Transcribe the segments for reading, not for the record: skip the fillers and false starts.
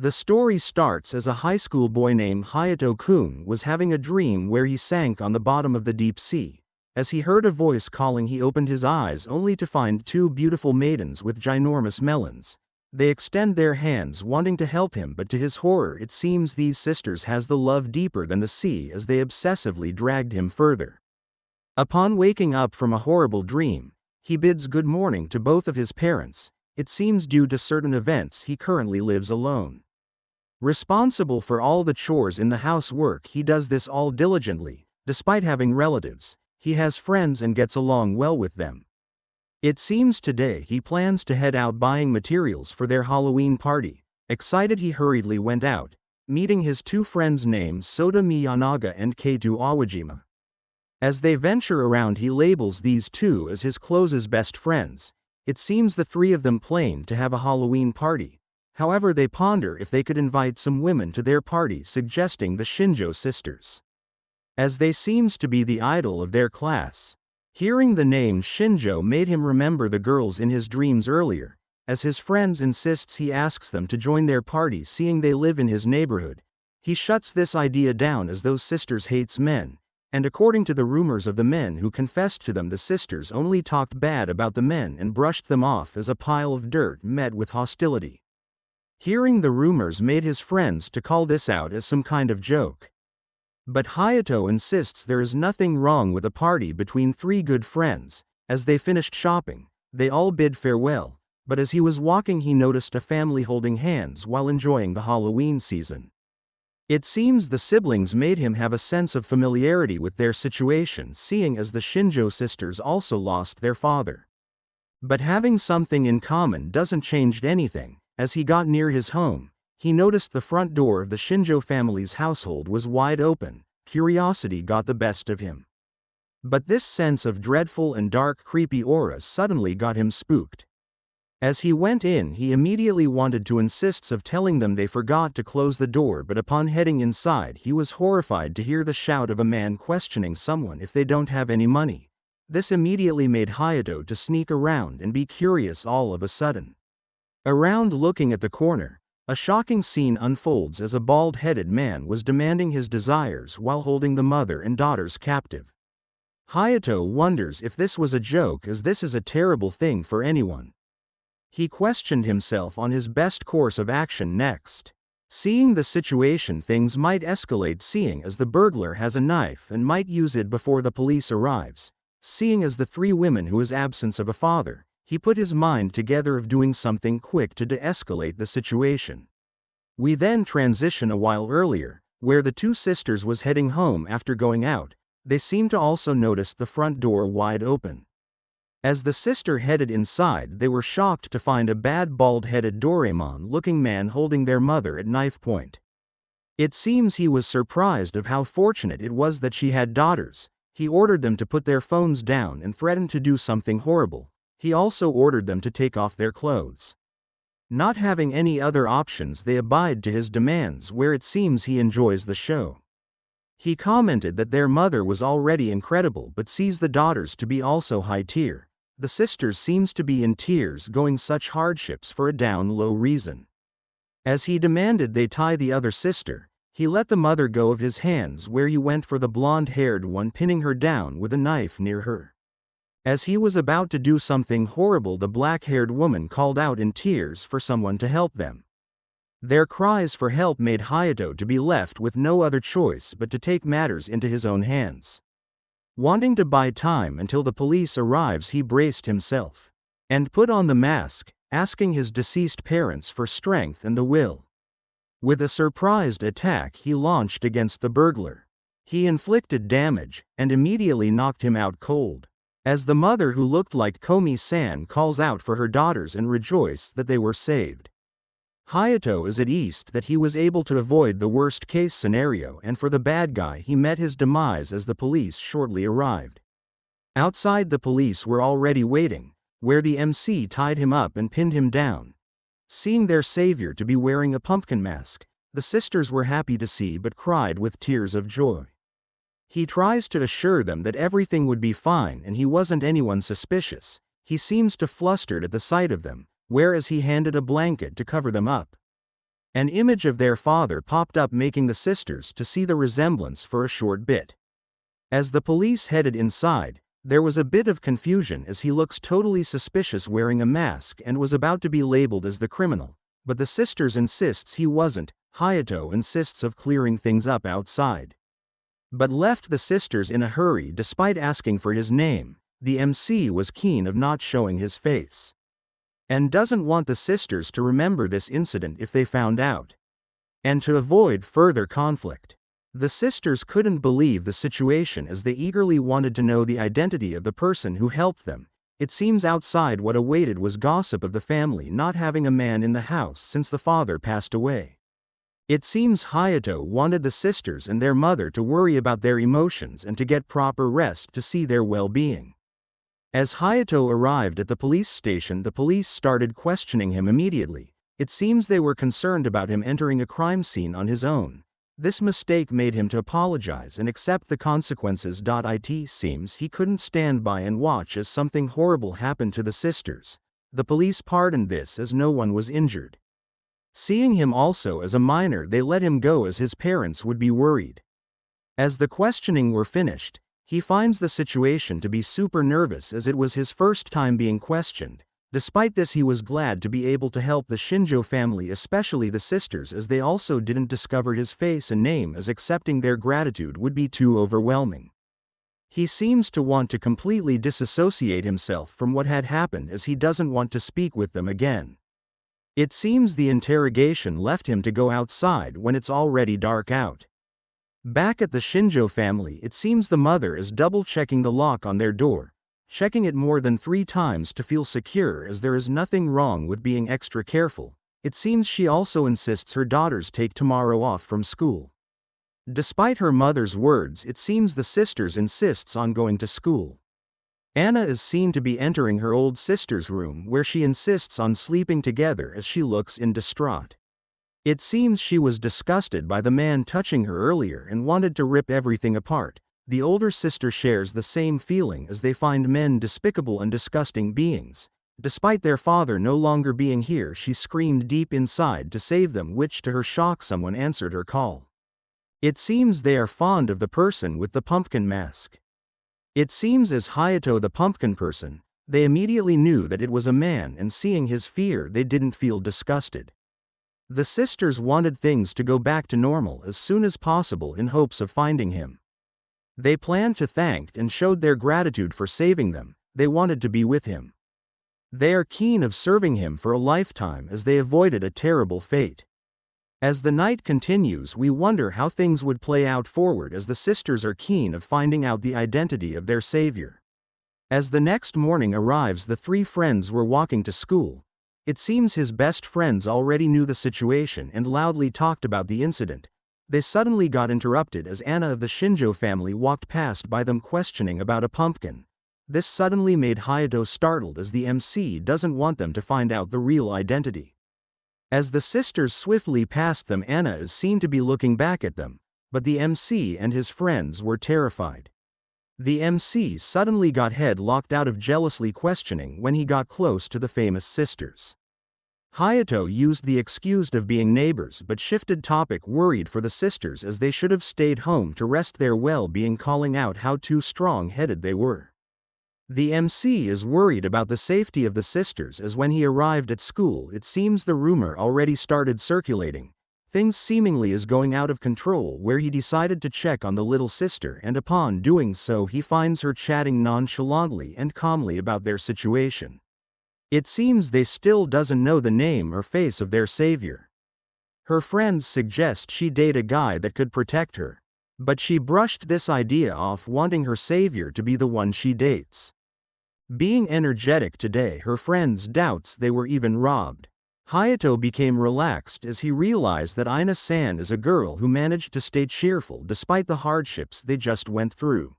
The story starts as a high school boy named Hayato-kun was having a dream where he sank on the bottom of the deep sea. As he heard a voice calling, he opened his eyes only to find two beautiful maidens with ginormous melons. They extend their hands wanting to help him, but to his horror it seems these sisters has the love deeper than the sea as they obsessively dragged him further. Upon waking up from a horrible dream, he bids good morning to both of his parents. It seems due to certain events he currently lives alone. Responsible for all the chores in the housework, he does this all diligently. Despite having relatives, he has friends and gets along well with them. It seems today he plans to head out buying materials for their Halloween party. Excited, he hurriedly went out, meeting his two friends named Sota Miyanaga and Keitu Awajima. As they venture around, he labels these two as his closest best friends. It seems the three of them plan to have a Halloween party. However, they ponder if they could invite some women to their party, suggesting the Shinjo sisters, as they seems to be the idol of their class. Hearing the name Shinjo made him remember the girls in his dreams earlier. As his friends insists, he asks them to join their party, seeing they live in his neighborhood. He shuts this idea down as those sisters hates men, and according to the rumors of the men who confessed to them, the sisters only talked bad about the men and brushed them off as a pile of dirt met with hostility. Hearing the rumors made his friends to call this out as some kind of joke. But Hayato insists there is nothing wrong with a party between three good friends. As they finished shopping, they all bid farewell, but as he was walking he noticed a family holding hands while enjoying the Halloween season. It seems the siblings made him have a sense of familiarity with their situation, seeing as the Shinjo sisters also lost their father. But having something in common doesn't change anything. As he got near his home, he noticed the front door of the Shinjo family's household was wide open. Curiosity got the best of him. But this sense of dreadful and dark creepy aura suddenly got him spooked. As he went in, he immediately wanted to insist of telling them they forgot to close the door, but upon heading inside he was horrified to hear the shout of a man questioning someone if they don't have any money. This immediately made Hayato to sneak around and be curious all of a sudden. Around looking at the corner, a shocking scene unfolds as a bald-headed man was demanding his desires while holding the mother and daughters captive. Hayato wonders if this was a joke, as this is a terrible thing for anyone. He questioned himself on his best course of action next. Seeing the situation, things might escalate, seeing as the burglar has a knife and might use it before the police arrives. Seeing as the three women who is absence of a father, he put his mind together of doing something quick to de-escalate the situation. We then transition a while earlier, where the two sisters was heading home after going out. They seem to also notice the front door wide open. As the sister headed inside, they were shocked to find a bad bald-headed Doraemon-looking man holding their mother at knife point. It seems he was surprised of how fortunate it was that she had daughters. He ordered them to put their phones down and threatened to do something horrible. He also ordered them to take off their clothes. Not having any other options, they abide to his demands, where it seems he enjoys the show. He commented that their mother was already incredible but sees the daughters to be also high tier. The sisters seems to be in tears, going such hardships for a down-low reason. As he demanded they tie the other sister, he let the mother go of his hands, where he went for the blonde-haired one, pinning her down with a knife near her. As he was about to do something horrible, the black-haired woman called out in tears for someone to help them. Their cries for help made Hayato to be left with no other choice but to take matters into his own hands. Wanting to buy time until the police arrives, he braced himself and put on the mask, asking his deceased parents for strength and the will. With a surprised attack, he launched against the burglar. He inflicted damage and immediately knocked him out cold. As the mother, who looked like Komi-san, calls out for her daughters and rejoice that they were saved. Hayato is at ease that he was able to avoid the worst-case scenario, and for the bad guy he met his demise as the police shortly arrived. Outside, the police were already waiting, where the MC tied him up and pinned him down. Seeing their savior to be wearing a pumpkin mask, the sisters were happy to see but cried with tears of joy. He tries to assure them that everything would be fine and he wasn't anyone suspicious. He seems to flustered at the sight of them, whereas he handed a blanket to cover them up. An image of their father popped up, making the sisters to see the resemblance for a short bit. As the police headed inside, there was a bit of confusion as he looks totally suspicious wearing a mask and was about to be labeled as the criminal, but the sisters insists he wasn't. Hayato insists of clearing things up outside, but left the sisters in a hurry despite asking for his name. The MC was keen of not showing his face, and doesn't want the sisters to remember this incident if they found out, and to avoid further conflict. The sisters couldn't believe the situation as they eagerly wanted to know the identity of the person who helped them. It seems outside what awaited was gossip of the family not having a man in the house since the father passed away. It seems Hayato wanted the sisters and their mother to worry about their emotions and to get proper rest to see their well-being. As Hayato arrived at the police station, the police started questioning him immediately. It seems they were concerned about him entering a crime scene on his own. This mistake made him to apologize and accept the consequences. It seems he couldn't stand by and watch as something horrible happened to the sisters. The police pardoned this as no one was injured. Seeing him also as a minor, they let him go as his parents would be worried. As the questioning were finished, he finds the situation to be super nervous as it was his first time being questioned. Despite this, he was glad to be able to help the Shinjo family, especially the sisters, as they also didn't discover his face and name, as accepting their gratitude would be too overwhelming. He seems to want to completely disassociate himself from what had happened as he doesn't want to speak with them again. It seems the interrogation left him to go outside when it's already dark out. Back at the Shinjo family, it seems the mother is double-checking the lock on their door, checking it more than 3 times to feel secure, as there is nothing wrong with being extra careful. It seems she also insists her daughters take tomorrow off from school. Despite her mother's words, it seems the sisters insists on going to school. Anna is seen to be entering her old sister's room, where she insists on sleeping together as she looks in distraught. It seems she was disgusted by the man touching her earlier and wanted to rip everything apart. The older sister shares the same feeling as they find men despicable and disgusting beings. Despite their father no longer being here, she screamed deep inside to save them, which to her shock someone answered her call. It seems they are fond of the person with the pumpkin mask. It seems as Hayato the pumpkin person, they immediately knew that it was a man, and seeing his fear they didn't feel disgusted. The sisters wanted things to go back to normal as soon as possible in hopes of finding him. They planned to thank and showed their gratitude for saving them. They wanted to be with him. They are keen of serving him for a lifetime as they avoided a terrible fate. As the night continues, we wonder how things would play out forward, as the sisters are keen of finding out the identity of their savior. As the next morning arrives, the 3 friends were walking to school. It seems his best friends already knew the situation and loudly talked about the incident. They suddenly got interrupted as Anna of the Shinjo family walked past by them, questioning about a pumpkin. This suddenly made Hayato startled, as the MC doesn't want them to find out the real identity. As the sisters swiftly passed them, Anna is seen to be looking back at them, but the MC and his friends were terrified. The MC suddenly got head locked out of jealously questioning when he got close to the famous sisters. Hayato used the excuse of being neighbors but shifted topic, worried for the sisters as they should have stayed home to rest their well-being, calling out how too strong-headed they were. The MC is worried about the safety of the sisters as when he arrived at school, it seems the rumor already started circulating. Things seemingly is going out of control, where he decided to check on the little sister, and upon doing so he finds her chatting nonchalantly and calmly about their situation. It seems they still doesn't know the name or face of their savior. Her friends suggest she date a guy that could protect her, but she brushed this idea off, wanting her savior to be the one she dates. Being energetic today, her friends doubts they were even robbed. Hayato became relaxed as he realized that Ina-san is a girl who managed to stay cheerful despite the hardships they just went through.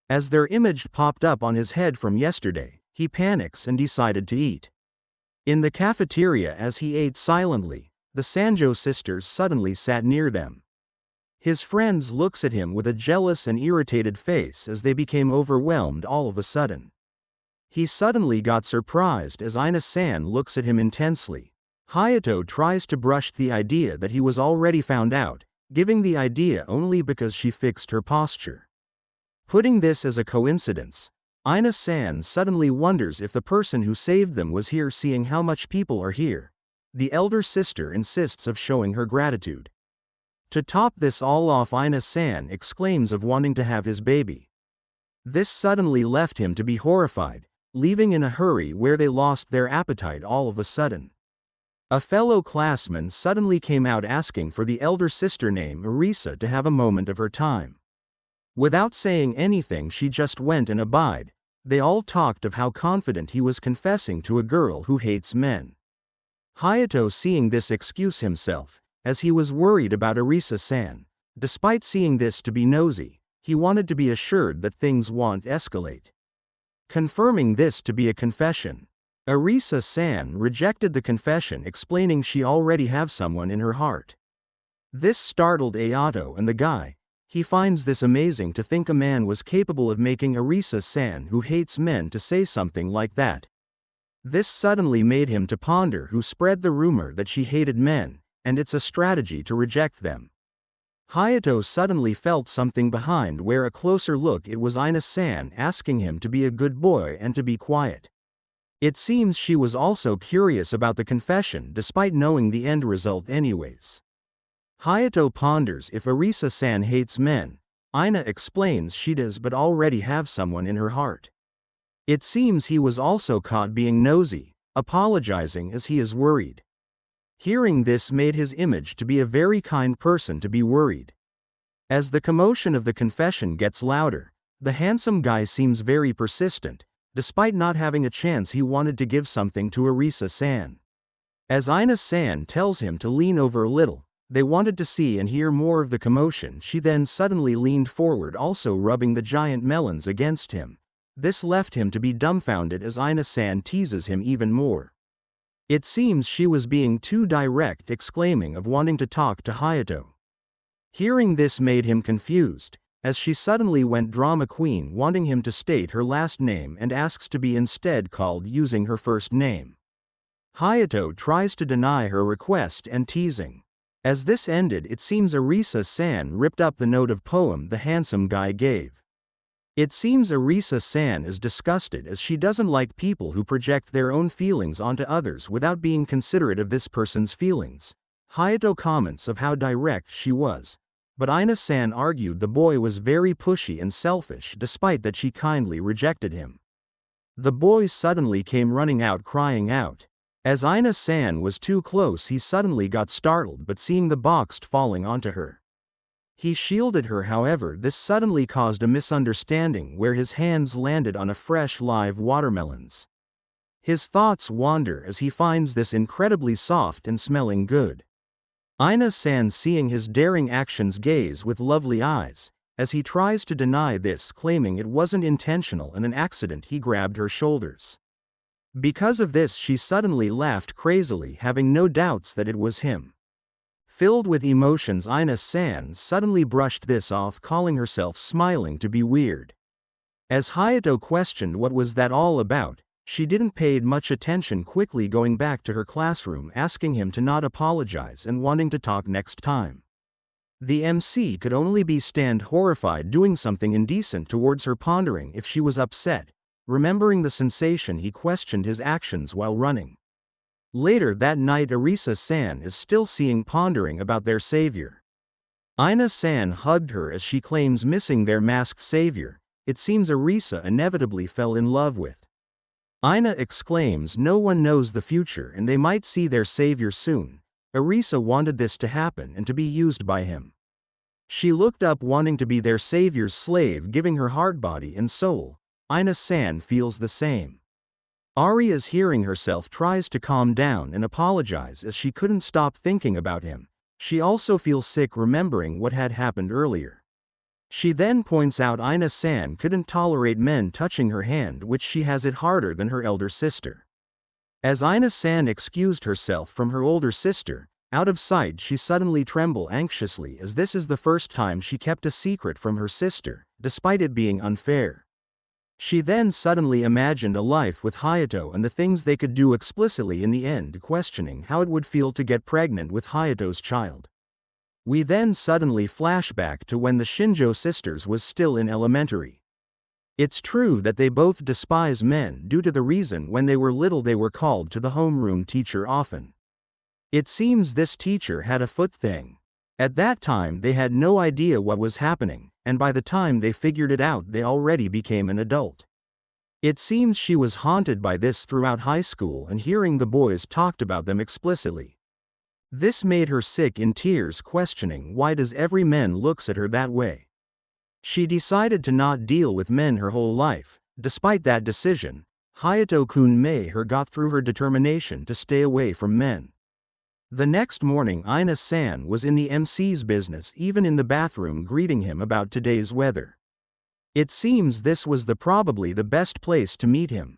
As their image popped up on his head from yesterday, he panics and decided to eat. In the cafeteria, as he ate silently, the Sanjo sisters suddenly sat near them. His friends looks at him with a jealous and irritated face as they became overwhelmed all of a sudden. He suddenly got surprised as Ina-san looks at him intensely. Hayato tries to brush the idea that he was already found out, giving the idea only because she fixed her posture. Putting this as a coincidence, Ina-san suddenly wonders if the person who saved them was here, seeing how much people are here. The elder sister insists of showing her gratitude. To top this all off, Ina-san exclaims of wanting to have his baby. This suddenly left him to be horrified, leaving in a hurry where they lost their appetite all of a sudden. A fellow classman suddenly came out asking for the elder sister named Arisa to have a moment of her time. Without saying anything, she just went and abide. They all talked of how confident he was confessing to a girl who hates men. Hayato seeing this excuse himself, as he was worried about Arisa-san. Despite seeing this to be nosy, he wanted to be assured that things won't escalate. Confirming this to be a confession, Arisa-san rejected the confession, explaining she already have someone in her heart. This startled Ayato and the guy. He finds this amazing to think a man was capable of making Arisa-san, who hates men, to say something like that. This suddenly made him to ponder who spread the rumor that she hated men, and it's a strategy to reject them. Hayato suddenly felt something behind, where a closer look it was Ina-san asking him to be a good boy and to be quiet. It seems she was also curious about the confession despite knowing the end result anyways. Hayato ponders if Arisa-san hates men. Ina explains she does but already have someone in her heart. It seems he was also caught being nosy, apologizing as he is worried. Hearing this made his image to be a very kind person to be worried. As the commotion of the confession gets louder, the handsome guy seems very persistent. Despite not having a chance, he wanted to give something to Arisa-san. As Ina-san tells him to lean over a little, they wanted to see and hear more of the commotion. She then suddenly leaned forward, also rubbing the giant melons against him. This left him to be dumbfounded as Ina-san teases him even more. It seems she was being too direct, exclaiming of wanting to talk to Hayato. Hearing this made him confused, as she suddenly went drama queen, wanting him to state her last name and asks to be instead called using her first name. Hayato tries to deny her request and teasing. As this ended, it seems Arisa-san ripped up the note of poem the handsome guy gave. It seems Arisa-san is disgusted as she doesn't like people who project their own feelings onto others without being considerate of this person's feelings. Hayato comments of how direct she was. But Ina-san argued the boy was very pushy and selfish, despite that she kindly rejected him. The boy suddenly came running out, crying out. As Ina-san was too close, he suddenly got startled but seeing the box falling onto her. He shielded her, however this suddenly caused a misunderstanding where his hands landed on a fresh live watermelons. His thoughts wander as he finds this incredibly soft and smelling good. Ina-san seeing his daring actions gaze with lovely eyes, as he tries to deny this, claiming it wasn't intentional and an accident. He grabbed her shoulders. Because of this she suddenly laughed crazily, having no doubts that it was him. Filled with emotions, Ina-san suddenly brushed this off, calling herself smiling to be weird. As Hayato questioned what was that all about, she didn't pay much attention, quickly going back to her classroom, asking him to not apologize and wanting to talk next time. The MC could only be stand horrified, doing something indecent towards her, pondering if she was upset. Remembering the sensation, he questioned his actions while running. Later that night, Arisa-san is still seeing, pondering about their savior. Ina-san hugged her as she claims missing their masked savior. It seems Arisa inevitably fell in love with. Ina exclaims no one knows the future and they might see their savior soon. Arisa wanted this to happen and to be used by him. She looked up, wanting to be their savior's slave, giving her heart, body and soul. Ina-san feels the same. Aria's hearing herself tries to calm down and apologize as she couldn't stop thinking about him. She also feels sick remembering what had happened earlier. She then points out Ina-san couldn't tolerate men touching her hand, which she has it harder than her elder sister. As Ina-san excused herself from her older sister, out of sight, she suddenly trembled anxiously as this is the first time she kept a secret from her sister, despite it being unfair. She then suddenly imagined a life with Hayato and the things they could do explicitly in the end, questioning how it would feel to get pregnant with Hayato's child. We then suddenly flash back to when the Shinjo sisters was still in elementary. It's true that they both despise men due to the reason when they were little they were called to the homeroom teacher often. It seems this teacher had a foot thing. At that time they had no idea what was happening, and by the time they figured it out they already became an adult. It seems she was haunted by this throughout high school and hearing the boys talked about them explicitly. This made her sick in tears, questioning why does every man looks at her that way. She decided to not deal with men her whole life. Despite that decision, Hayato-kun made her got through her determination to stay away from men. The next morning Ina-san was in the MC's business, even in the bathroom, greeting him about today's weather. It seems this was probably the best place to meet him.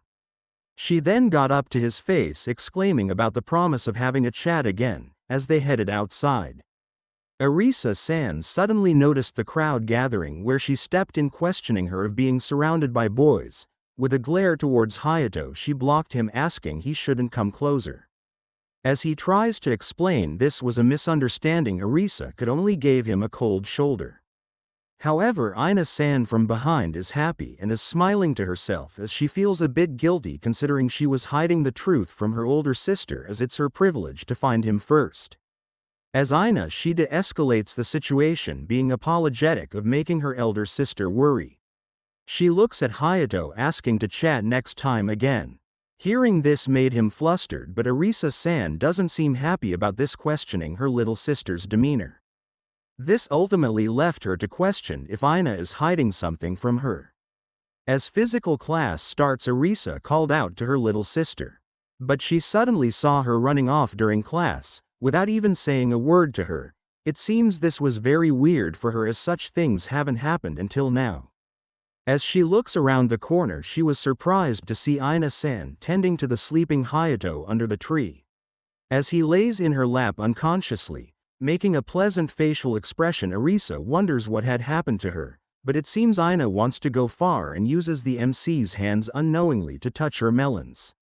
She then got up to his face, exclaiming about the promise of having a chat again, as they headed outside. Arisa-san suddenly noticed the crowd gathering where she stepped in, questioning her of being surrounded by boys. With a glare towards Hayato, she blocked him, asking he shouldn't come closer. As he tries to explain this was a misunderstanding, Arisa could only give him a cold shoulder. However, Ina-san from behind is happy and is smiling to herself as she feels a bit guilty considering she was hiding the truth from her older sister, as it's her privilege to find him first. As Ina, she de-escalates the situation, being apologetic of making her elder sister worry. She looks at Hayato, asking to chat next time again. Hearing this made him flustered, but Arisa-san doesn't seem happy about this, questioning her little sister's demeanor. This ultimately left her to question if Ina is hiding something from her. As physical class starts, Arisa called out to her little sister. But she suddenly saw her running off during class, without even saying a word to her. It seems this was very weird for her, as such things haven't happened until now. As she looks around the corner, she was surprised to see Ina-san tending to the sleeping Hayato under the tree. As he lays in her lap unconsciously, making a pleasant facial expression, Arisa wonders what had happened to her, but it seems Ina wants to go far and uses the MC's hands unknowingly to touch her melons.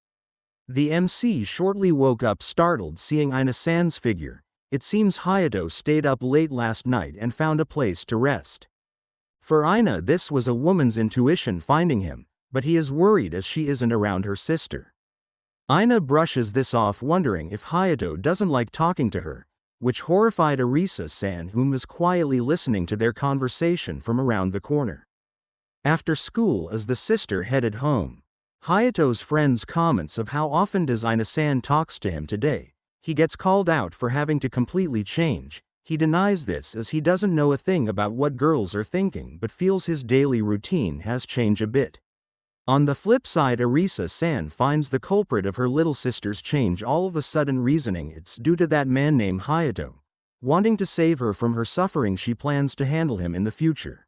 The MC shortly woke up, startled seeing Ina-san's figure. It seems Hayato stayed up late last night and found a place to rest. For Ina, this was a woman's intuition finding him, but he is worried as she isn't around her sister. Ina brushes this off, wondering if Hayato doesn't like talking to her, which horrified Arisa-san, whom was quietly listening to their conversation from around the corner. After school, as the sister headed home, Hayato's friends comments of how often does Ina-san talks to him today. He gets called out for having to completely change. He denies this as he doesn't know a thing about what girls are thinking, but feels his daily routine has changed a bit. On the flip side, Arisa-san finds the culprit of her little sister's change all of a sudden, reasoning it's due to that man named Hayato. Wanting to save her from her suffering, she plans to handle him in the future.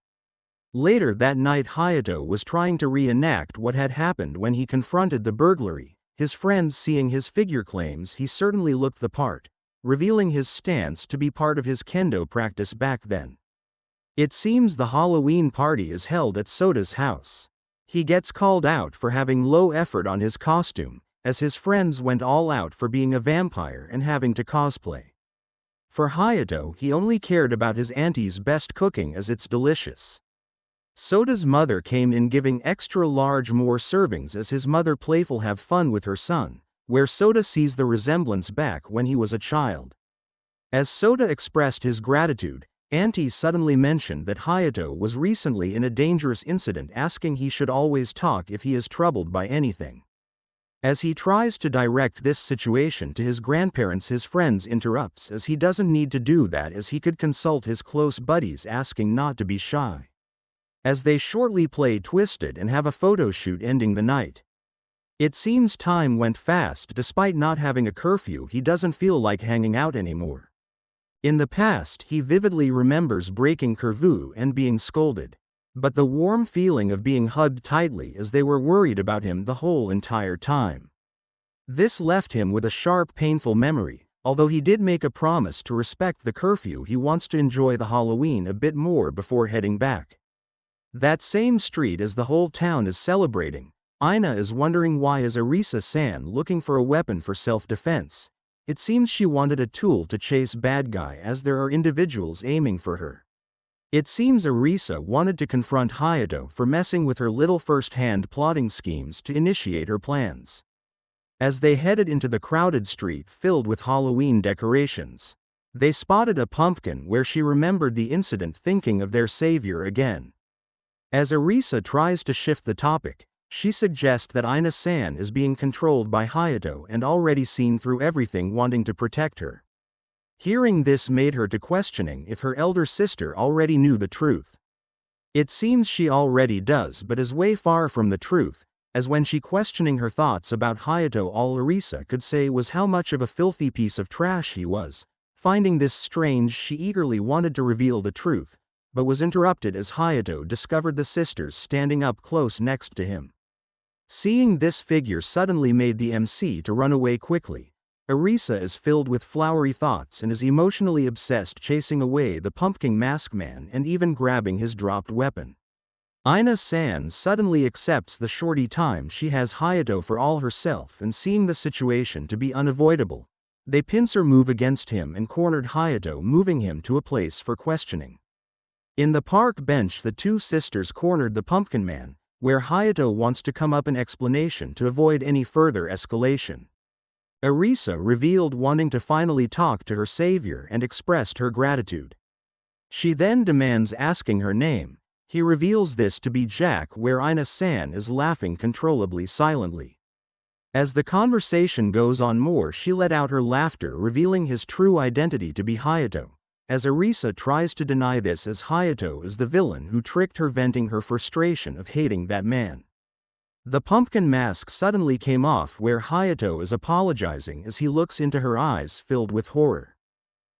Later that night, Hayato was trying to reenact what had happened when he confronted the burglary. His friends, seeing his figure, claims he certainly looked the part, revealing his stance to be part of his kendo practice back then. It seems the Halloween party is held at Soda's house. He gets called out for having low effort on his costume, as his friends went all out for being a vampire and having to cosplay. For Hayato, he only cared about his auntie's best cooking as it's delicious. Soda's mother came in giving extra large more servings as his mother playful have fun with her son, where Soda sees the resemblance back when he was a child. As Soda expressed his gratitude, Auntie suddenly mentioned that Hayato was recently in a dangerous incident, asking he should always talk if he is troubled by anything. As he tries to direct this situation to his grandparents, his friends interrupts as he doesn't need to do that, as he could consult his close buddies, asking not to be shy. As they shortly play Twisted and have a photo shoot, ending the night. It seems time went fast. Despite not having a curfew, he doesn't feel like hanging out anymore. In the past, he vividly remembers breaking curfew and being scolded. But the warm feeling of being hugged tightly as they were worried about him the whole entire time. This left him with a sharp, painful memory. Although he did make a promise to respect the curfew, he wants to enjoy the Halloween a bit more before heading back. That same street as the whole town is celebrating, Aina is wondering why is Arisa-san looking for a weapon for self-defense. It seems she wanted a tool to chase bad guy as there are individuals aiming for her. It seems Arisa wanted to confront Hayato for messing with her little first-hand plotting schemes to initiate her plans. As they headed into the crowded street filled with Halloween decorations, they spotted a pumpkin where she remembered the incident, thinking of their savior again. As Arisa tries to shift the topic, she suggests that Aina-san is being controlled by Hayato and already seen through everything, wanting to protect her. Hearing this made her to questioning if her elder sister already knew the truth. It seems she already does, but is way far from the truth, as when she questioning her thoughts about Hayato, all Arisa could say was how much of a filthy piece of trash he was. Finding this strange, she eagerly wanted to reveal the truth, but was interrupted as Hayato discovered the sisters standing up close next to him. Seeing this figure suddenly made the MC to run away quickly. Arisa is filled with flowery thoughts and is emotionally obsessed, chasing away the pumpkin mask man and even grabbing his dropped weapon. Aina-san suddenly accepts the shorty time she has Hayato for all herself, and seeing the situation to be unavoidable, they pincer move against him and cornered Hayato, moving him to a place for questioning. In the park bench, the two sisters cornered the pumpkin man, where Hayato wants to come up an explanation to avoid any further escalation. Arisa revealed wanting to finally talk to her savior and expressed her gratitude. She then demands asking her name. He reveals this to be Jack, where Aina-san is laughing controllably silently. As the conversation goes on more, she let out her laughter, revealing his true identity to be Hayato, as Arisa tries to deny this as Hayato is the villain who tricked her, venting her frustration of hating that man. The pumpkin mask suddenly came off, where Hayato is apologizing as he looks into her eyes filled with horror.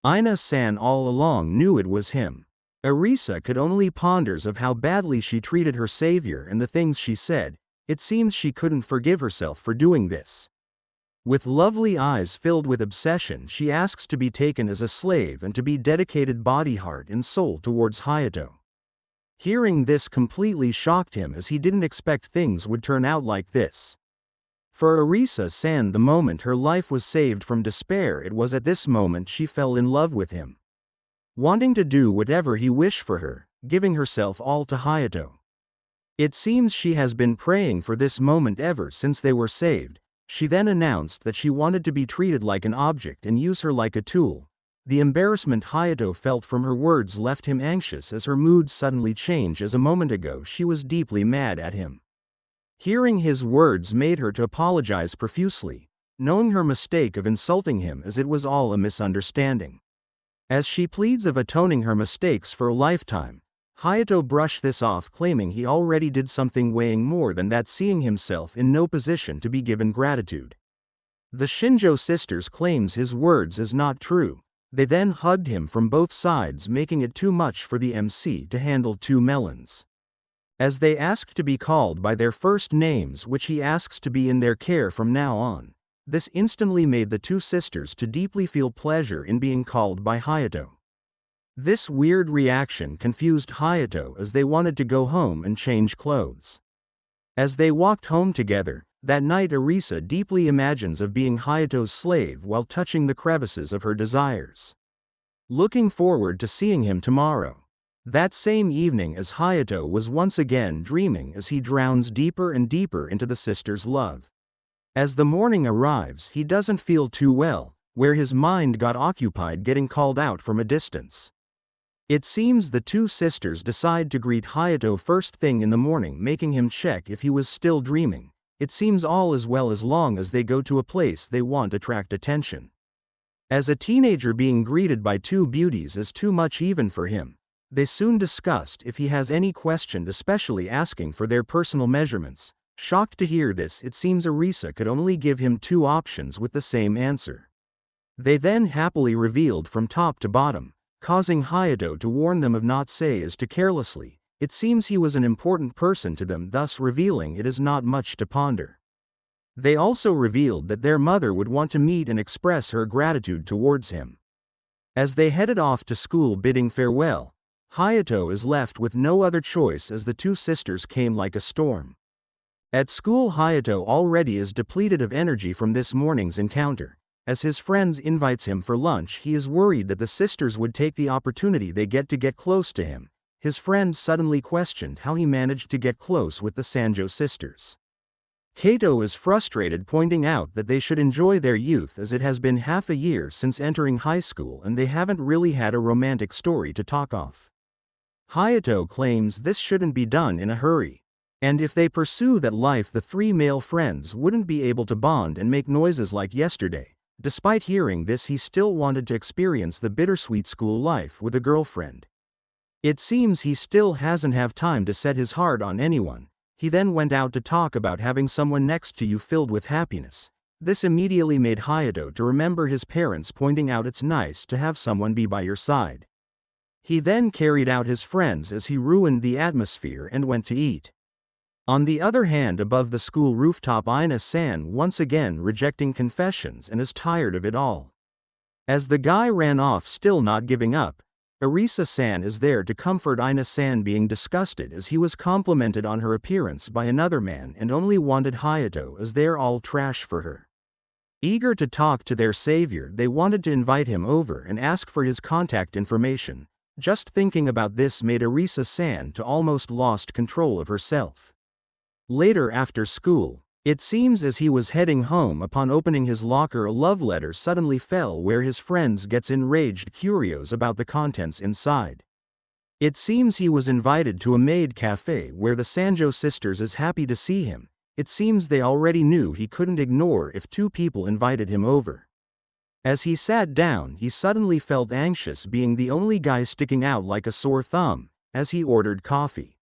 Aina-san all along knew it was him. Arisa could only ponders of how badly she treated her savior and the things she said. It seems she couldn't forgive herself for doing this. With lovely eyes filled with obsession, she asks to be taken as a slave and to be dedicated body, heart and soul towards Hayato. Hearing this completely shocked him, as he didn't expect things would turn out like this. For Arisa-san, the moment her life was saved from despair, it was at this moment she fell in love with him, wanting to do whatever he wished for her, giving herself all to Hayato. It seems she has been praying for this moment ever since they were saved. She then announced that she wanted to be treated like an object and use her like a tool. The embarrassment Hayato felt from her words left him anxious, as her mood suddenly changed, as a moment ago she was deeply mad at him. Hearing his words made her to apologize profusely, knowing her mistake of insulting him, as it was all a misunderstanding. As she pleads of atoning her mistakes for a lifetime, Hayato brushed this off, claiming he already did something weighing more than that, seeing himself in no position to be given gratitude. The Shinjo sisters claims his words is not true. They then hugged him from both sides, making it too much for the MC to handle two melons. As they asked to be called by their first names, which he asks to be in their care from now on, this instantly made the two sisters to deeply feel pleasure in being called by Hayato. This weird reaction confused Hayato, as they wanted to go home and change clothes. As they walked home together, that night Arisa deeply imagines of being Hayato's slave while touching the crevices of her desires, looking forward to seeing him tomorrow. That same evening, as Hayato was once again dreaming, as he drowns deeper and deeper into the sisters' love. As the morning arrives, he doesn't feel too well, where his mind got occupied getting called out from a distance. It seems the two sisters decide to greet Hayato first thing in the morning, making him check if he was still dreaming. It seems all is well as long as they go to a place they want to attract attention. As a teenager, being greeted by two beauties is too much even for him. They soon discussed if he has any question, especially asking for their personal measurements. Shocked to hear this, it seems Arisa could only give him two options with the same answer. They then happily revealed from top to bottom, causing Hayato to warn them of not say as to carelessly. It seems he was an important person to them, thus revealing it is not much to ponder. They also revealed that their mother would want to meet and express her gratitude towards him. As they headed off to school bidding farewell, Hayato is left with no other choice as the two sisters came like a storm. At school, Hayato already is depleted of energy from this morning's encounter. As his friends invites him for lunch, he is worried that the sisters would take the opportunity they get to get close to him. His friend suddenly questioned how he managed to get close with the Sanjo sisters. Kato is frustrated, pointing out that they should enjoy their youth as it has been half a year since entering high school and they haven't really had a romantic story to talk of. Hayato claims this shouldn't be done in a hurry. And if they pursue that life, the three male friends wouldn't be able to bond and make noises like yesterday. Despite hearing this, he still wanted to experience the bittersweet school life with a girlfriend. It seems he still hasn't have time to set his heart on anyone. He then went out to talk about having someone next to you filled with happiness. This immediately made Hayato to remember his parents pointing out it's nice to have someone be by your side. He then carried out his friends as he ruined the atmosphere and went to eat. On the other hand, above the school rooftop, Ina-san once again rejecting confessions and is tired of it all. As the guy ran off, still not giving up, Arisa-san is there to comfort Ina-san, being disgusted as he was complimented on her appearance by another man and only wanted Hayato as they're all trash for her. Eager to talk to their savior, they wanted to invite him over and ask for his contact information. Just thinking about this made Arisa-san to almost lost control of herself. Later after school, it seems as he was heading home, upon opening his locker, a love letter suddenly fell where his friends gets enraged, curious about the contents inside. It seems he was invited to a maid cafe where the Sanjo sisters is happy to see him. It seems they already knew he couldn't ignore if two people invited him over. As he sat down, he suddenly felt anxious, being the only guy sticking out like a sore thumb, as he ordered coffee.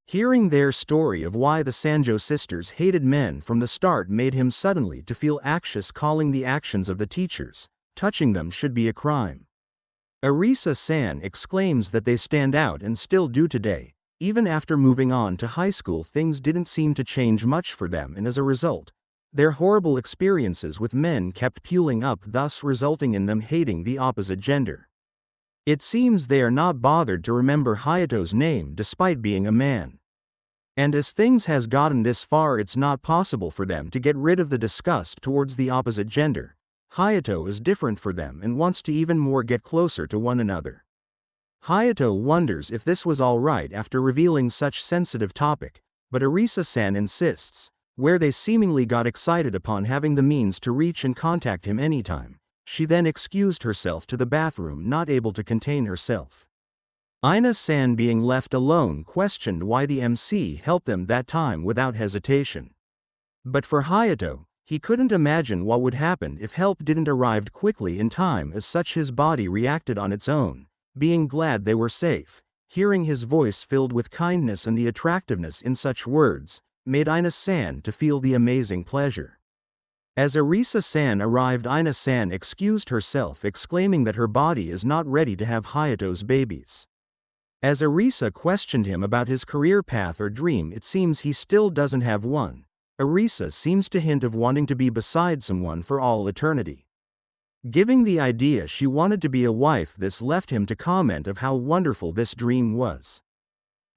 Hearing their story of why the Sanjo sisters hated men from the start made him suddenly to feel anxious, calling the actions of the teachers, touching them, should be a crime. Arisa-san exclaims that they stand out and still do today. Even after moving on to high school, things didn't seem to change much for them, and as a result, their horrible experiences with men kept fueling up, thus resulting in them hating the opposite gender. It seems they are not bothered to remember Hayato's name despite being a man. And as things has gotten this far, it's not possible for them to get rid of the disgust towards the opposite gender. Hayato is different for them and wants to even more get closer to one another. Hayato wonders if this was alright after revealing such sensitive topic, but Arisa-san insists, where they seemingly got excited upon having the means to reach and contact him anytime. She then excused herself to the bathroom, not able to contain herself. Ina-san, being left alone, questioned why the MC helped them that time without hesitation. But for Hayato, he couldn't imagine what would happen if help didn't arrive quickly in time, as such his body reacted on its own, being glad they were safe. Hearing his voice filled with kindness and the attractiveness in such words, made Ina-san to feel the amazing pleasure. As Arisa-san arrived, Ina-san excused herself, exclaiming that her body is not ready to have Hayato's babies. As Arisa questioned him about his career path or dream, it seems he still doesn't have one. Arisa seems to hint of wanting to be beside someone for all eternity. Giving the idea she wanted to be a wife, this left him to comment of how wonderful this dream was.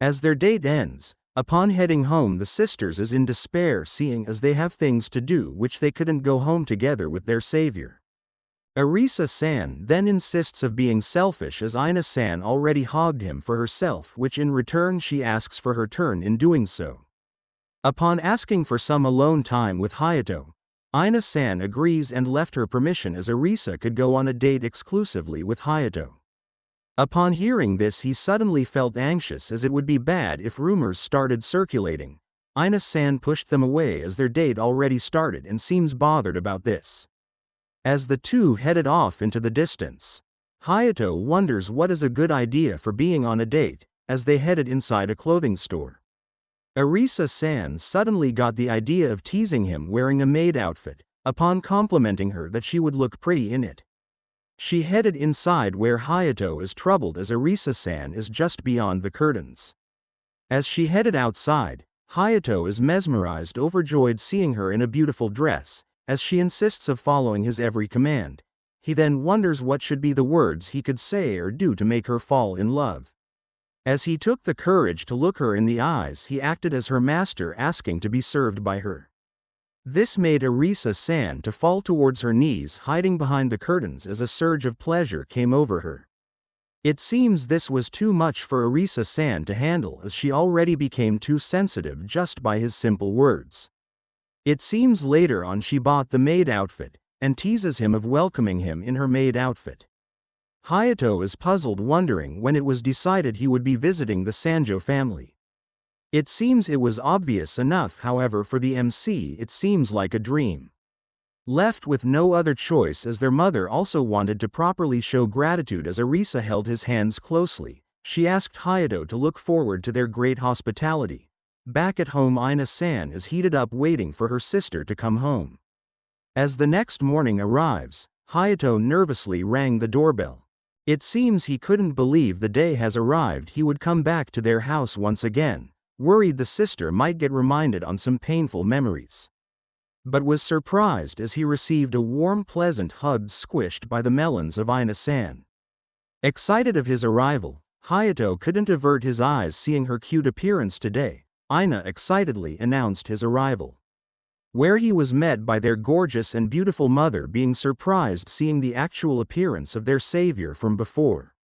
As their date ends, upon heading home, the sisters is in despair, seeing as they have things to do which they couldn't go home together with their savior. Arisa-san then insists of being selfish, as Ina-san already hogged him for herself, which in return she asks for her turn in doing so. Upon asking for some alone time with Hayato, Ina-san agrees and left her permission as Arisa could go on a date exclusively with Hayato. Upon hearing this, he suddenly felt anxious, as it would be bad if rumors started circulating. Ina-san pushed them away as their date already started and seems bothered about this. As the two headed off into the distance, Hayato wonders what is a good idea for being on a date, as they headed inside a clothing store. Arisa-san suddenly got the idea of teasing him wearing a maid outfit, upon complimenting her that she would look pretty in it. She headed inside, where Hayato is troubled as Arisa-san is just beyond the curtains. As she headed outside, Hayato is mesmerized, overjoyed seeing her in a beautiful dress, as she insists of following his every command. He then wonders what should be the words he could say or do to make her fall in love. As he took the courage to look her in the eyes, he acted as her master, asking to be served by her. This made Arisa-san to fall towards her knees, hiding behind the curtains as a surge of pleasure came over her. It seems this was too much for Arisa-san to handle, as she already became too sensitive just by his simple words. It seems later on she bought the maid outfit, and teases him of welcoming him in her maid outfit. Hayato is puzzled, wondering when it was decided he would be visiting the Sanjo family. It seems it was obvious enough, however for the MC it seems like a dream. Left with no other choice, as their mother also wanted to properly show gratitude as Arisa held his hands closely, she asked Hayato to look forward to their great hospitality. Back at home, Ina-san is heated up waiting for her sister to come home. As the next morning arrives, Hayato nervously rang the doorbell. It seems he couldn't believe the day has arrived he would come back to their house once again, worried the sister might get reminded on some painful memories. But was surprised as he received a warm, pleasant hug squished by the melons of Ina-san. Excited of his arrival, Hayato couldn't avert his eyes seeing her cute appearance today. Ina excitedly announced his arrival, where he was met by their gorgeous and beautiful mother, being surprised seeing the actual appearance of their savior from before.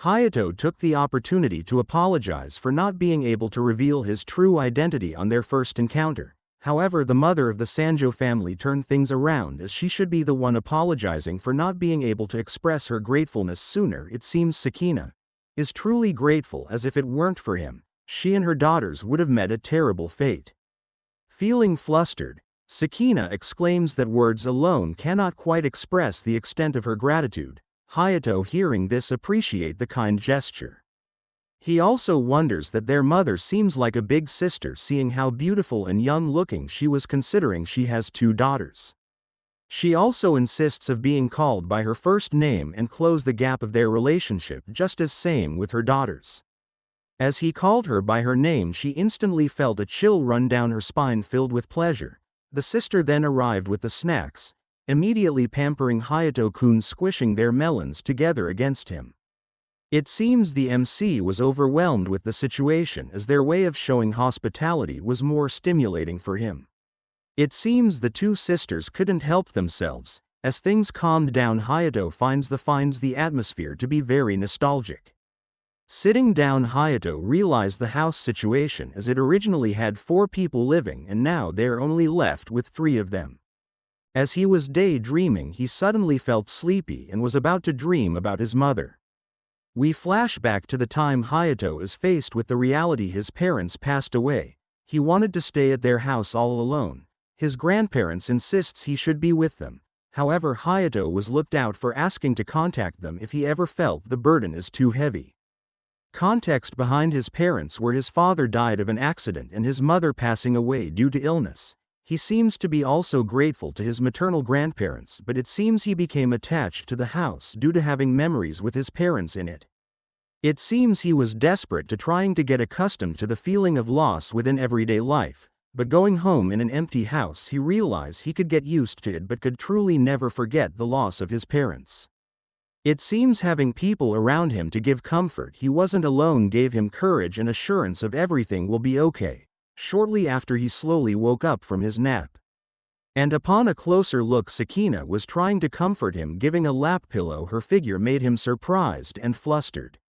Hayato took the opportunity to apologize for not being able to reveal his true identity on their first encounter. However, the mother of the Sanjo family turned things around, as she should be the one apologizing for not being able to express her gratefulness sooner. It seems Sakina is truly grateful, as if it weren't for him, she and her daughters would have met a terrible fate. Feeling flustered, Sakina exclaims that words alone cannot quite express the extent of her gratitude. Hayato, hearing this, appreciate the kind gesture. He also wonders that their mother seems like a big sister, seeing how beautiful and young looking she was, considering she has 2 daughters. She also insists of being called by her first name and close the gap of their relationship, just as same with her daughters. As he called her by her name, she instantly felt a chill run down her spine, filled with pleasure. The sister then arrived with the snacks, immediately pampering Hayato-kun, squishing their melons together against him. It seems the MC was overwhelmed with the situation, as their way of showing hospitality was more stimulating for him. It seems the 2 sisters couldn't help themselves. As things calmed down, Hayato finds the atmosphere to be very nostalgic. Sitting down, Hayato realized the house situation, as it originally had 4 people living and now they're only left with 3 of them. As he was daydreaming, he suddenly felt sleepy and was about to dream about his mother. We flash back to the time Hayato is faced with the reality his parents passed away. He wanted to stay at their house all alone. His grandparents insists he should be with them. However, Hayato was looked out for asking to contact them if he ever felt the burden is too heavy. Context behind his parents were his father died of an accident and his mother passing away due to illness. He seems to be also grateful to his maternal grandparents, but it seems he became attached to the house due to having memories with his parents in it. It seems he was desperate to trying to get accustomed to the feeling of loss within everyday life, but going home in an empty house, he realized he could get used to it but could truly never forget the loss of his parents. It seems having people around him to give comfort he wasn't alone gave him courage and assurance of everything will be okay. Shortly after, he slowly woke up from his nap. And upon a closer look, Sakina was trying to comfort him, giving a lap pillow. Her figure made him surprised and flustered.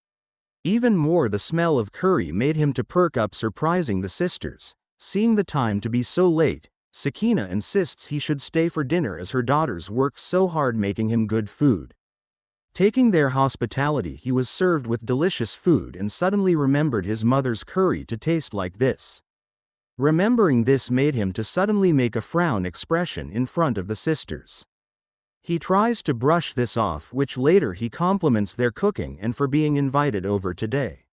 Even more, the smell of curry made him to perk up, surprising the sisters. Seeing the time to be so late, Sakina insists he should stay for dinner as her daughters worked so hard making him good food. Taking their hospitality, he was served with delicious food and suddenly remembered his mother's curry to taste like this. Remembering this made him to suddenly make a frown expression in front of the sisters. He tries to brush this off, which later he compliments their cooking and for being invited over today.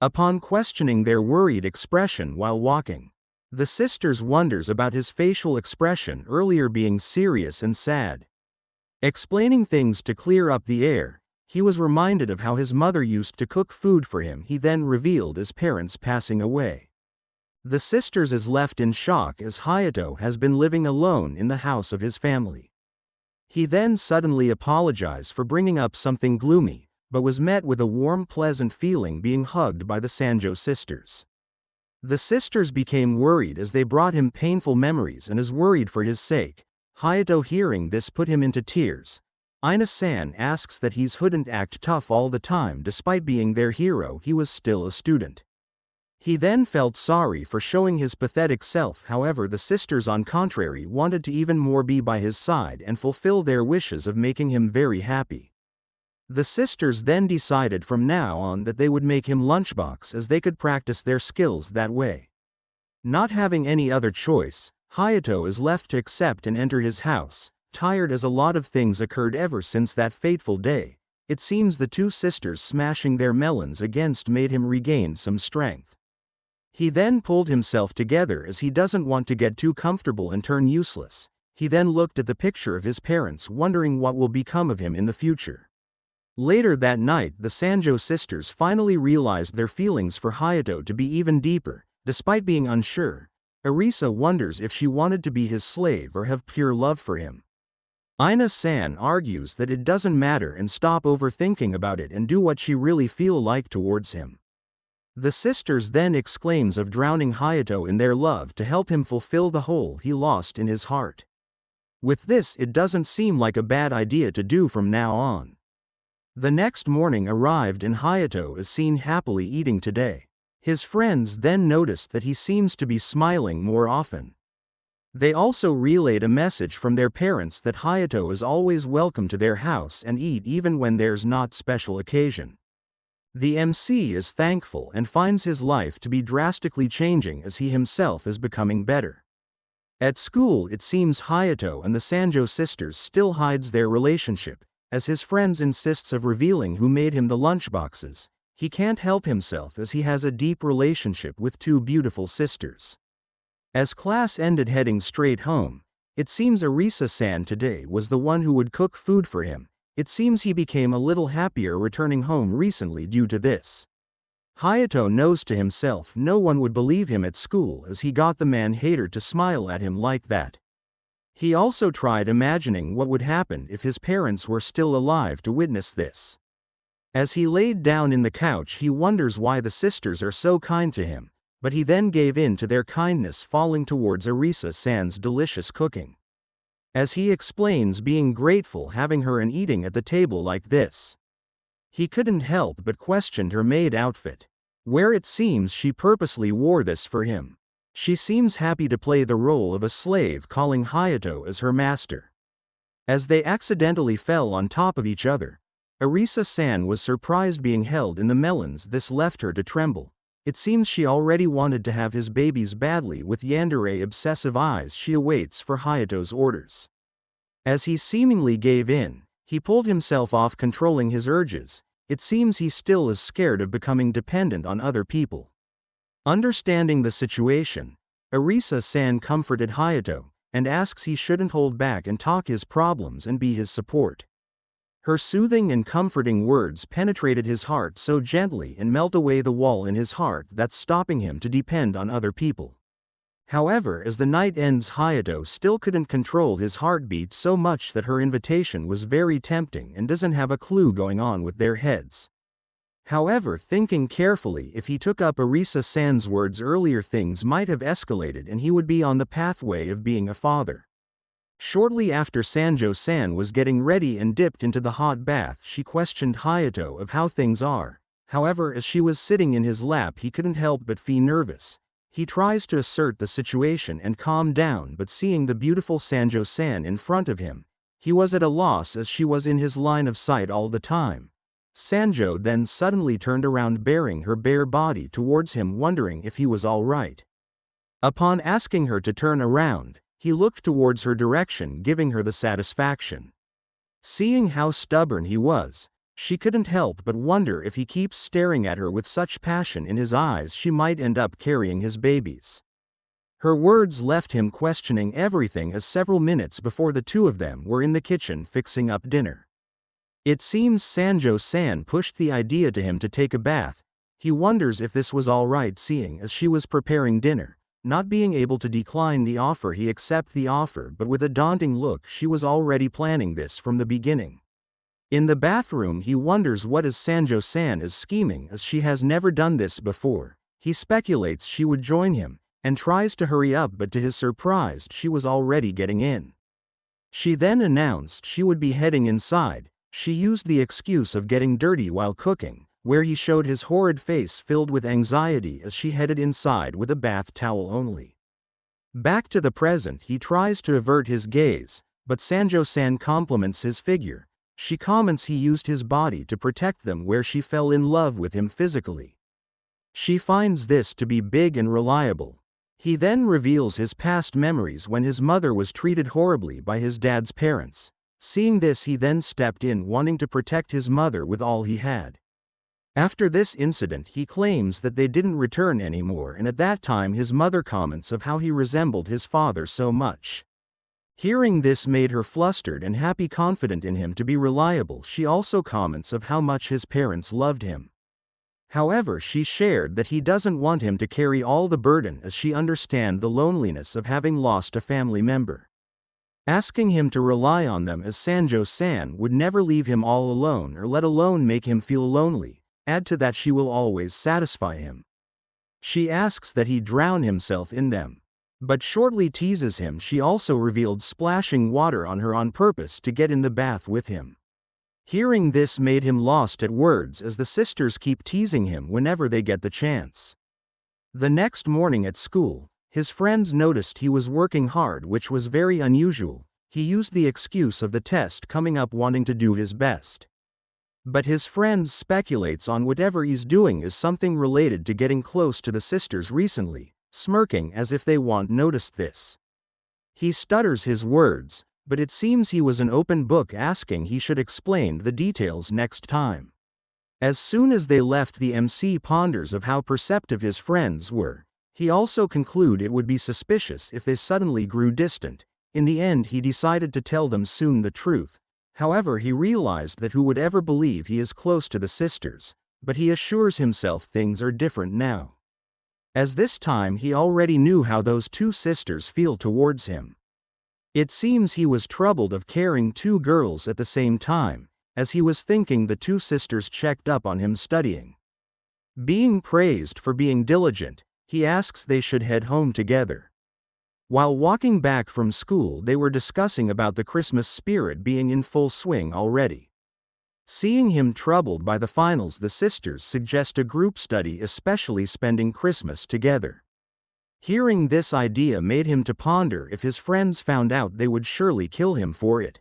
Upon questioning their worried expression while walking, the sisters wonders about his facial expression earlier being serious and sad. Explaining things to clear up the air, he was reminded of how his mother used to cook food for him. He then revealed his parents passing away. The sisters is left in shock, as Hayato has been living alone in the house of his family. He then suddenly apologized for bringing up something gloomy, but was met with a warm pleasant feeling being hugged by the Sanjo sisters. The sisters became worried as they brought him painful memories and is worried for his sake. Hayato hearing this put him into tears. Ina-san asks that he shouldn't act tough all the time despite being their hero, he was still a student. He then felt sorry for showing his pathetic self, however the sisters on contrary wanted to even more be by his side and fulfill their wishes of making him very happy. The sisters then decided from now on that they would make him lunchbox as they could practice their skills that way. Not having any other choice, Hayato is left to accept and enter his house, tired as a lot of things occurred ever since that fateful day. It seems the two sisters smashing their melons against made him regain some strength. He then pulled himself together as he doesn't want to get too comfortable and turn useless. He then looked at the picture of his parents wondering what will become of him in the future. Later that night the Sanjo sisters finally realized their feelings for Hayato to be even deeper, despite being unsure. Arisa wonders if she wanted to be his slave or have pure love for him. Ina-san argues that it doesn't matter and stop overthinking about it and do what she really feel like towards him. The sisters then exclaims of drowning Hayato in their love to help him fulfill the hole he lost in his heart. With this it doesn't seem like a bad idea to do from now on. The next morning arrived and Hayato is seen happily eating today. His friends then noticed that he seems to be smiling more often. They also relayed a message from their parents that Hayato is always welcome to their house and eat even when there's not special occasion. The MC is thankful and finds his life to be drastically changing as he himself is becoming better. At school it seems Hayato and the Sanjo sisters still hides their relationship, as his friends insists of revealing who made him the lunchboxes. He can't help himself as he has a deep relationship with two beautiful sisters. As class ended heading straight home, it seems Arisa-san today was the one who would cook food for him. It seems he became a little happier returning home recently due to this. Hayato knows to himself no one would believe him at school as he got the man-hater to smile at him like that. He also tried imagining what would happen if his parents were still alive to witness this. As he laid down in the couch he wonders why the sisters are so kind to him, but he then gave in to their kindness, falling towards Arisa-san's delicious cooking. As he explains being grateful having her and eating at the table like this. He couldn't help but questioned her maid outfit, where it seems she purposely wore this for him. She seems happy to play the role of a slave, calling Hayato as her master. As they accidentally fell on top of each other, Arisa-san was surprised being held in the melons. This left her to tremble. It seems she already wanted to have his babies badly. With Yandere obsessive eyes she awaits for Hayato's orders. As he seemingly gave in, he pulled himself off controlling his urges. It seems he still is scared of becoming dependent on other people. Understanding the situation, Arisa-san comforted Hayato, and asks he shouldn't hold back and talk his problems and be his support. Her soothing and comforting words penetrated his heart so gently and melt away the wall in his heart that's stopping him to depend on other people. However, as the night ends, Hayato still couldn't control his heartbeat so much that her invitation was very tempting and doesn't have a clue going on with their heads. However, thinking carefully, if he took up Arisa-san's words earlier, things might have escalated and he would be on the pathway of being a father. Shortly after Sanjo-san was getting ready and dipped into the hot bath, she questioned Hayato of how things are. However, as she was sitting in his lap he couldn't help but feel nervous. He tries to assert the situation and calm down, but seeing the beautiful Sanjo-san in front of him, he was at a loss as she was in his line of sight all the time. Sanjo then suddenly turned around bearing her bare body towards him, wondering if he was all right. Upon asking her to turn around, he looked towards her direction, giving her the satisfaction. Seeing how stubborn he was, she couldn't help but wonder if he keeps staring at her with such passion in his eyes she might end up carrying his babies. Her words left him questioning everything as several minutes before the two of them were in the kitchen fixing up dinner. It seems Sanjo-san pushed the idea to him to take a bath. He wonders if this was alright, seeing as she was preparing dinner. Not being able to decline the offer, he accepted the offer, but with a daunting look. She was already planning this from the beginning. In the bathroom he wonders what is Sanjo-san is scheming, as she has never done this before. He speculates she would join him, and tries to hurry up, but to his surprise she was already getting in. She then announced she would be heading inside. She used the excuse of getting dirty while cooking, where he showed his horrid face filled with anxiety as she headed inside with a bath towel only. Back to the present, he tries to avert his gaze, but Sanjo-san compliments his figure. She comments he used his body to protect them, where she fell in love with him physically. She finds this to be big and reliable. He then reveals his past memories when his mother was treated horribly by his dad's parents. Seeing this, he then stepped in, wanting to protect his mother with all he had. After this incident, he claims that they didn't return anymore, and at that time his mother comments of how he resembled his father so much. Hearing this made her flustered and happy, confident in him to be reliable. She also comments of how much his parents loved him. However, she shared that he doesn't want him to carry all the burden, as she understands the loneliness of having lost a family member. Asking him to rely on them, as Sanjo-san would never leave him all alone or let alone make him feel lonely. Add to that, she will always satisfy him. She asks that he drown himself in them, but shortly teases him. She also revealed splashing water on her on purpose to get in the bath with him. Hearing this made him lost at words, as the sisters keep teasing him whenever they get the chance. The next morning at school, his friends noticed he was working hard, which was very unusual. He used the excuse of the test coming up, wanting to do his best. But his friends speculates on whatever he's doing is something related to getting close to the sisters recently, smirking as if they won't notice this. He stutters his words, but it seems he was an open book, asking he should explain the details next time. As soon as they left, the MC ponders of how perceptive his friends were. He also concluded it would be suspicious if they suddenly grew distant. In the end, he decided to tell them soon the truth. However, he realized that who would ever believe he is close to the sisters, but he assures himself things are different now, as this time he already knew how those two sisters feel towards him. It seems he was troubled of carrying two girls at the same time, as he was thinking the two sisters checked up on him studying. Being praised for being diligent, he asks they should head home together. While walking back from school, they were discussing about the Christmas spirit being in full swing already. Seeing him troubled by the finals, the sisters suggest a group study, especially spending Christmas together. Hearing this idea made him to ponder if his friends found out, they would surely kill him for it.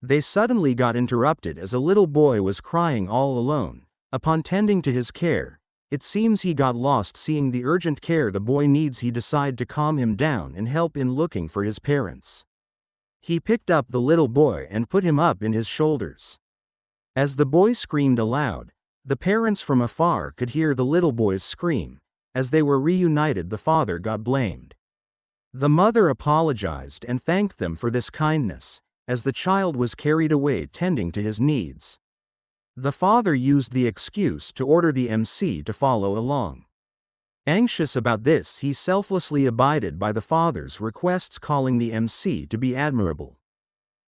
They suddenly got interrupted as a little boy was crying all alone. Upon tending to his care, it seems he got lost. Seeing the urgent care the boy needs, he decided to calm him down and help in looking for his parents. He picked up the little boy and put him up in his shoulders. As the boy screamed aloud, the parents from afar could hear the little boy's scream. As they were reunited, the father got blamed. The mother apologized and thanked them for this kindness, as the child was carried away tending to his needs. The father used the excuse to order the MC to follow along. Anxious about this, he selflessly abided by the father's requests, calling the MC to be admirable.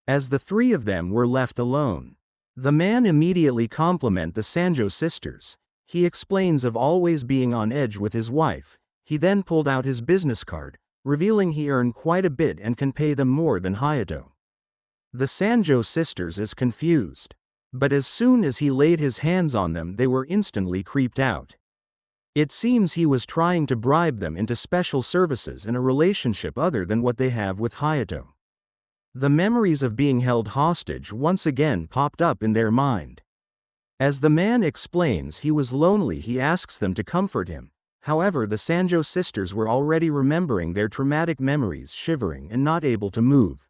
As the three of them were left alone, the man immediately complimented the Sanjo sisters. He explains of always being on edge with his wife. He then pulled out his business card, revealing he earned quite a bit and can pay them more than Hayato. The Sanjo sisters is confused, but as soon as he laid his hands on them, they were instantly creeped out. It seems he was trying to bribe them into special services in a relationship other than what they have with Hayato. The memories of being held hostage once again popped up in their mind. As the man explains he was lonely, he asks them to comfort him. However, the Sanjo sisters were already remembering their traumatic memories, shivering and not able to move.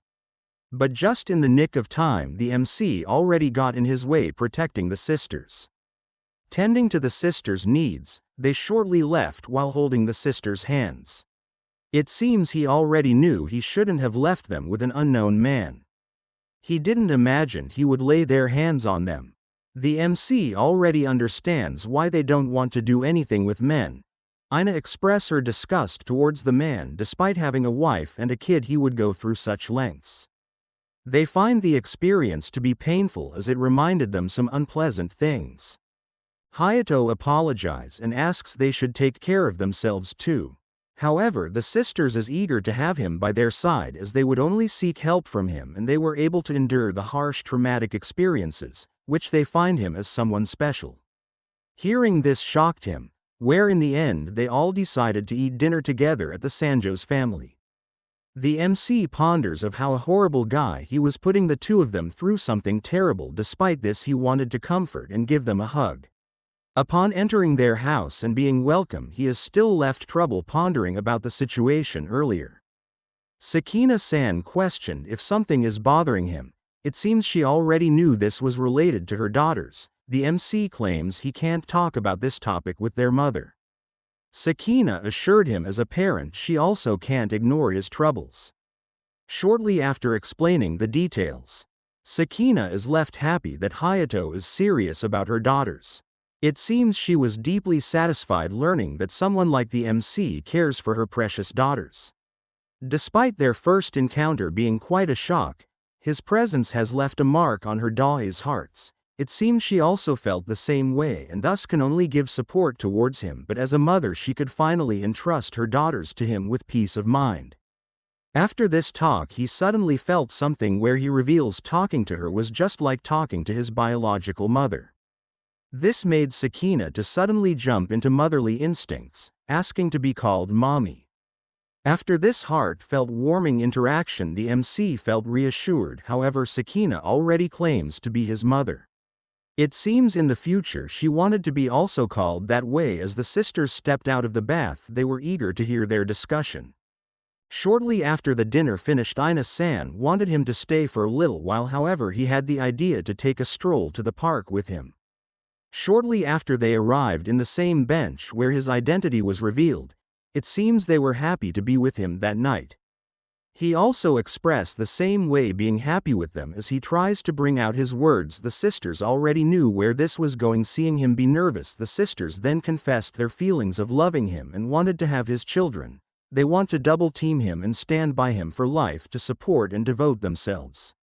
But just in the nick of time, the MC already got in his way, protecting the sisters. Tending to the sisters' needs, they shortly left while holding the sisters' hands. It seems he already knew he shouldn't have left them with an unknown man. He didn't imagine he would lay their hands on them. The MC already understands why they don't want to do anything with men. Ina express her disgust towards the man. Despite having a wife and a kid, he would go through such lengths. They find the experience to be painful as it reminded them some unpleasant things. Hayato apologizes and asks they should take care of themselves too. However, the sisters is eager to have him by their side as they would only seek help from him and they were able to endure the harsh traumatic experiences, which they find him as someone special. Hearing this shocked him, where in the end they all decided to eat dinner together at the Sanjo's family. The MC ponders of how a horrible guy he was, putting the two of them through something terrible. Despite this, he wanted to comfort and give them a hug. Upon entering their house and being welcome, he is still left trouble pondering about the situation earlier. Sakina-san questioned if something is bothering him. It seems she already knew this was related to her daughters. The MC claims he can't talk about this topic with their mother. Sakina assured him as a parent she also can't ignore his troubles. Shortly after explaining the details, Sakina is left happy that Hayato is serious about her daughters. It seems she was deeply satisfied learning that someone like the MC cares for her precious daughters. Despite their first encounter being quite a shock, his presence has left a mark on her daughters' hearts. It seems she also felt the same way and thus can only give support towards him, but as a mother she could finally entrust her daughters to him with peace of mind. After this talk he suddenly felt something where he reveals talking to her was just like talking to his biological mother. This made Sakina to suddenly jump into motherly instincts, asking to be called mommy. After this heartfelt warming interaction the MC felt reassured. However, Sakina already claims to be his mother. It seems in the future she wanted to be also called that way. As the sisters stepped out of the bath they were eager to hear their discussion. Shortly after the dinner finished, Ina-san wanted him to stay for a little while, however he had the idea to take a stroll to the park with him. Shortly after they arrived in the same bench where his identity was revealed, it seems they were happy to be with him that night. He also expressed the same way, being happy with them as he tries to bring out his words. The sisters already knew where this was going. Seeing him be nervous, the sisters then confessed their feelings of loving him and wanted to have his children. They want to double team him and stand by him for life, to support and devote themselves.